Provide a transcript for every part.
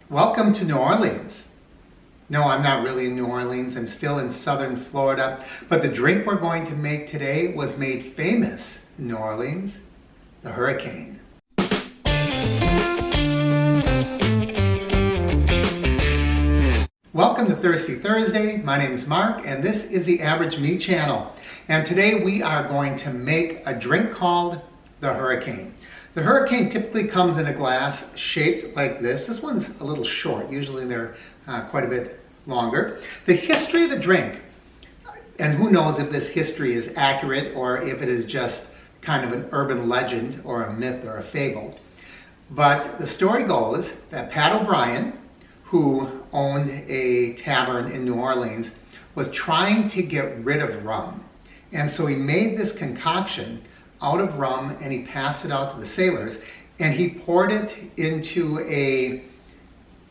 Welcome to New Orleans. No, I'm not really in New Orleans. I'm still in southern Florida. But the drink we're going to make today was made famous in New Orleans, the Hurricane. Welcome to Thirsty Thursday. My name is Mark, and this is the Average Me channel. And today we are going to make a drink called the Hurricane. The Hurricane typically comes in a glass shaped like this. This one's a little short. Usually they're quite a bit longer. The history of the drink, and who knows if this history is accurate or if it is just kind of an urban legend or a myth or a fable. But the story goes that Pat O'Brien, who owned a tavern in New Orleans, was trying to get rid of rum. And so he made this concoction out of rum and he passed it out to the sailors, and he poured it into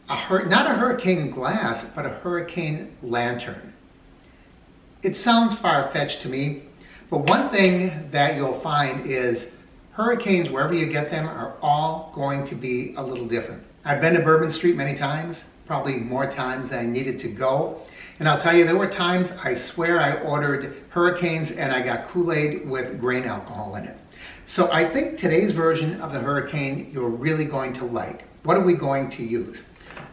not a hurricane glass, but a hurricane lantern. It sounds far-fetched to me, but one thing that you'll find is hurricanes, wherever you get them, are all going to be a little different. I've been to Bourbon Street many times, probably more times than I needed to go. And I'll tell you, there were times, I swear, I ordered hurricanes and I got Kool-Aid with grain alcohol in it. So I think today's version of the Hurricane you're really going to like. What are we going to use?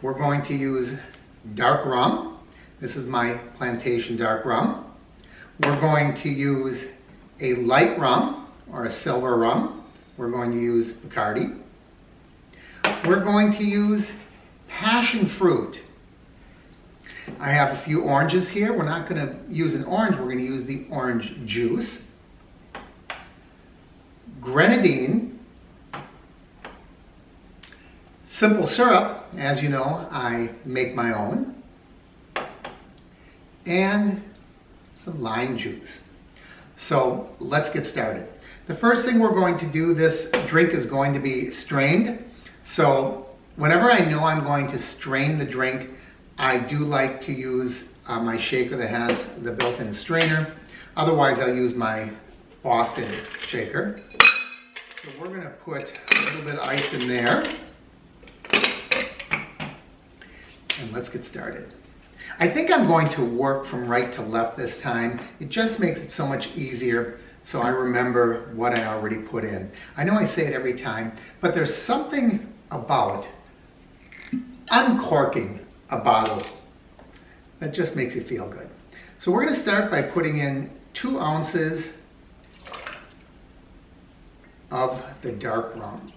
We're going to use dark rum. This is my plantation dark rum. We're going to use a light rum or a silver rum. We're going to use Bacardi. We're going to use passion fruit. I have a few oranges here. We're not going to use an orange, we're going to use the orange juice. Grenadine. Simple syrup, as you know, I make my own. And some lime juice. So let's get started. The first thing we're going to do, this drink is going to be strained. So whenever I know I'm going to strain the drink, I do like to use my shaker that has the built-in strainer. Otherwise, I'll use my Boston shaker. So we're going to put a little bit of ice in there. And let's get started. I think I'm going to work from right to left this time. It just makes it so much easier so I remember what I already put in. I know I say it every time, but there's something about uncorking a bottle that just makes it feel good. So we're going to start by putting in 2 ounces of the dark rum.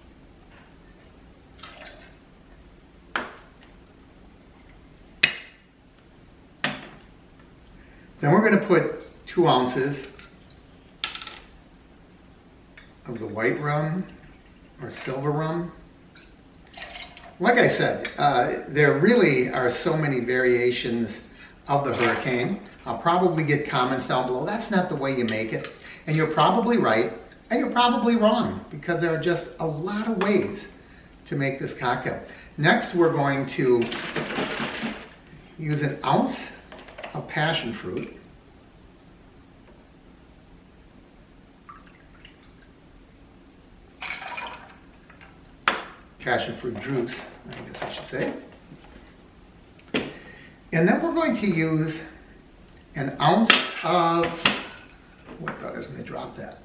Then we're going to put 2 ounces of the white rum or silver rum. Like I said, there really are so many variations of the Hurricane. I'll probably get comments down below, that's not the way you make it. And you're probably right, and you're probably wrong, because there are just a lot of ways to make this cocktail. Next, we're going to use an ounce of passion fruit. Passion fruit juice, I guess I should say. And then we're going to use an ounce of, oh, I thought I was going to drop that.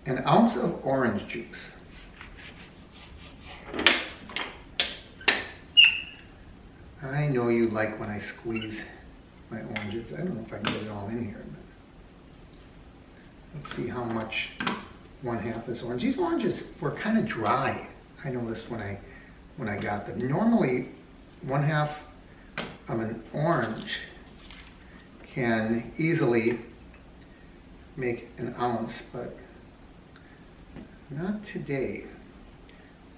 An ounce of orange juice. I know you like when I squeeze my oranges. I don't know if I can get it all in here, but let's see how much 1/2 this orange. These oranges were kind of dry. I noticed when I got them. Normally, 1/2 of an orange can easily make an ounce, but not today.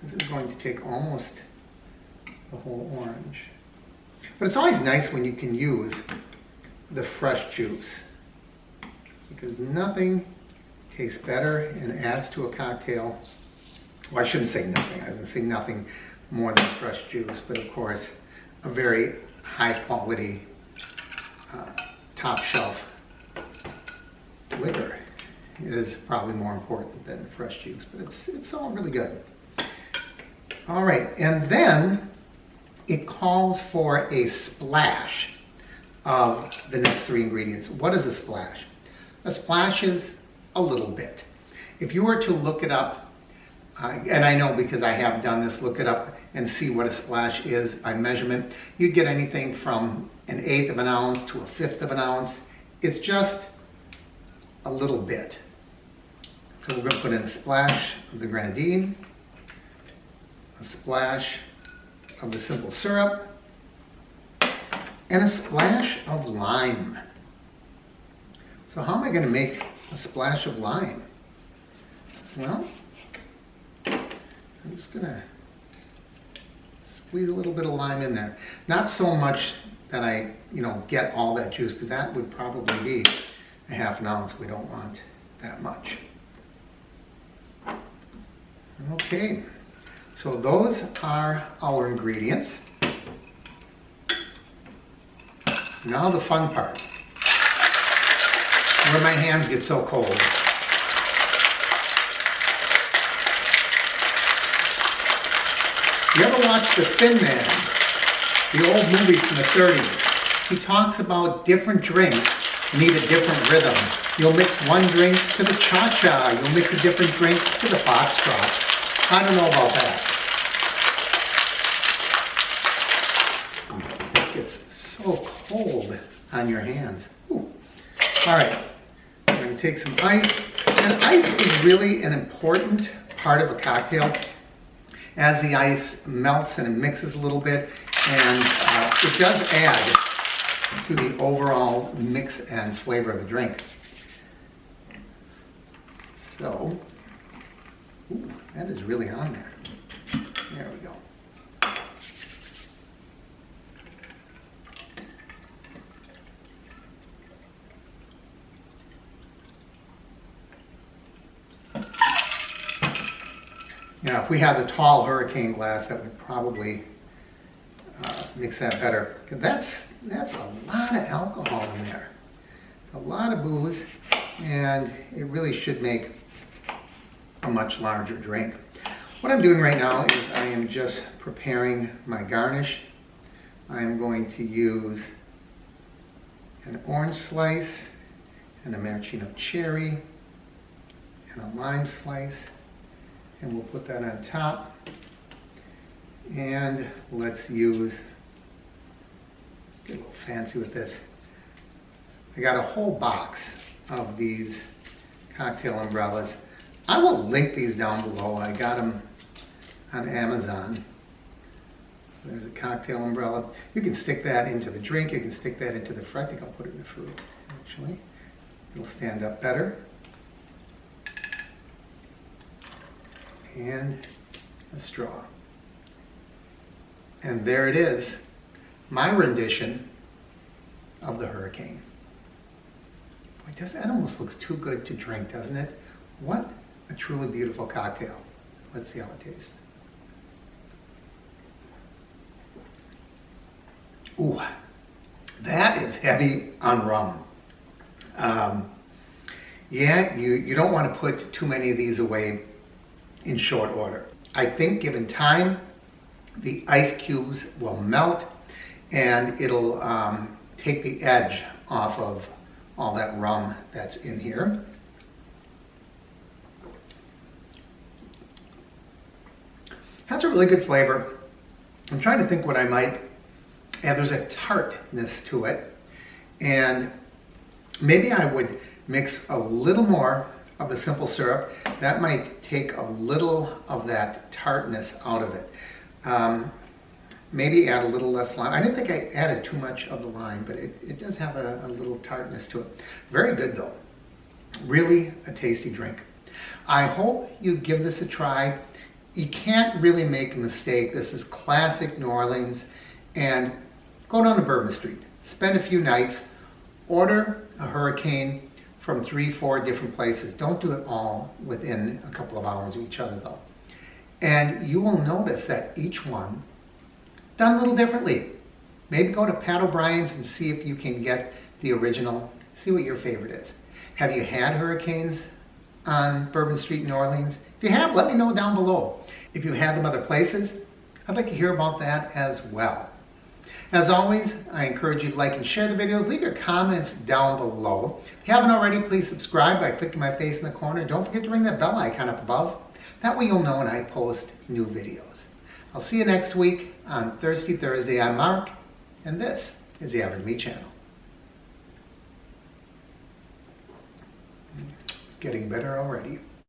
This is going to take almost the whole orange. But it's always nice when you can use the fresh juice, because nothing tastes better and adds to a cocktail. Well, I shouldn't say nothing. I was going to say nothing more than fresh juice, but of course, a very high quality, top shelf liquor is probably more important than fresh juice, but it's all really good. All right, and then it calls for a splash of the next three ingredients. What is a splash? A splash is a little bit. If you were to look it up, and I know because I have done this, look it up and see what a splash is by measurement, you'd get anything from 1/8 of an ounce to 1/5 of an ounce. It's just a little bit. So we're going to put in a splash of the grenadine, a splash of the simple syrup, and a splash of lime. So how am I going to make a splash of lime? Well, I'm just going to squeeze a little bit of lime in there. Not so much that I, get all that juice, because that would probably be 1/2 ounce. We don't want that much. Okay, so those are our ingredients. Now the fun part, where my hands get so cold. You ever watch The Thin Man, the old movie from the 30s? He talks about different drinks need a different rhythm. You'll mix one drink to the cha-cha. You'll mix a different drink to the foxtrot. I don't know about that. It gets so cold on your hands. Ooh. All right, I'm going to take some ice. And ice is really an important part of a cocktail. As the ice melts and it mixes a little bit, and it does add to the overall mix and flavor of the drink. So, ooh, that is really on there. There we go. Now, if we had the tall hurricane glass, that would probably mix that better. That's a lot of alcohol in there. It's a lot of booze, and it really should make a much larger drink. What I'm doing right now is I am just preparing my garnish. I am going to use an orange slice and a maraschino cherry and a lime slice. And we'll put that on top. And let's get a little fancy with this. I got a whole box of these cocktail umbrellas. I will link these down below. I got them on Amazon. So there's a cocktail umbrella. You can stick that into the drink. You can stick that into the fruit. I think I'll put it in the fruit, actually. It'll stand up better. And a straw. And there it is, my rendition of the hurricane. Boy, that almost looks too good to drink, doesn't it? What a truly beautiful cocktail. Let's see how it tastes. Ooh, that is heavy on rum. Yeah, you don't want to put too many of these away in short order. I think given time, the ice cubes will melt and it'll take the edge off of all that rum that's in here. Has a really good flavor. I'm trying to think what I might add. There's a tartness to it, and maybe I would mix a little more of the simple syrup. That might take a little of that tartness out of it. Maybe add a little less lime. I didn't think I added too much of the lime, but it does have a little tartness to it. Very good though. Really a tasty drink. I hope you give this a try. You can't really make a mistake. This is classic New Orleans. And go down to Bourbon Street. Spend a few nights. Order a hurricane from 3-4 different places. Don't do it all within a couple of hours of each other though. And you will notice that each one done a little differently. Maybe go to Pat O'Brien's and see if you can get the original. See what your favorite is. Have you had hurricanes on Bourbon Street in New Orleans? If you have, let me know down below. If you had them other places, I'd like to hear about that as well. As always, I encourage you to like and share the videos. Leave your comments down below. If you haven't already, please subscribe by clicking my face in the corner. Don't forget to ring that bell icon up above. That way you'll know when I post new videos. I'll see you next week on Thirsty Thursday. I'm Mark, and this is the Average Me Channel. Getting better already.